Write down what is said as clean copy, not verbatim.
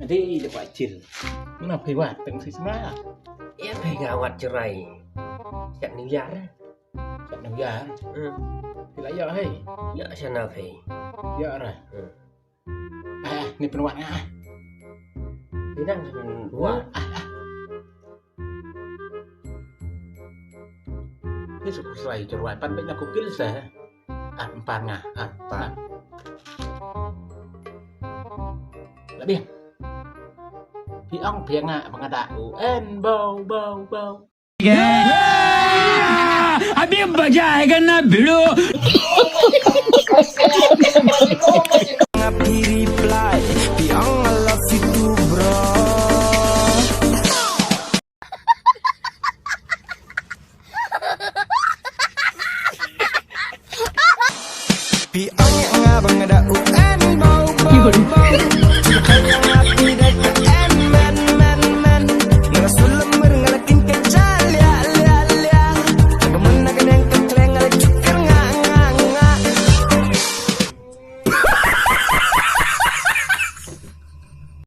Nanti dapat cil. Mana pewat teng sebelah. Ya pegawat cerai. Siap miliar. Kat negara. Wilayah hei. Ya sana pay. Ya ora. Ni penuatnya. Pinang sama dua. Ni suku selai cerwai pan banyak kukil sah. Empat ngah. Empat. Lebih. Piang piang ngah mengada UN bau. अभी मजा आएगा ना भिड़ो reply Piang I love you too bro Piang nga bang ada UN bau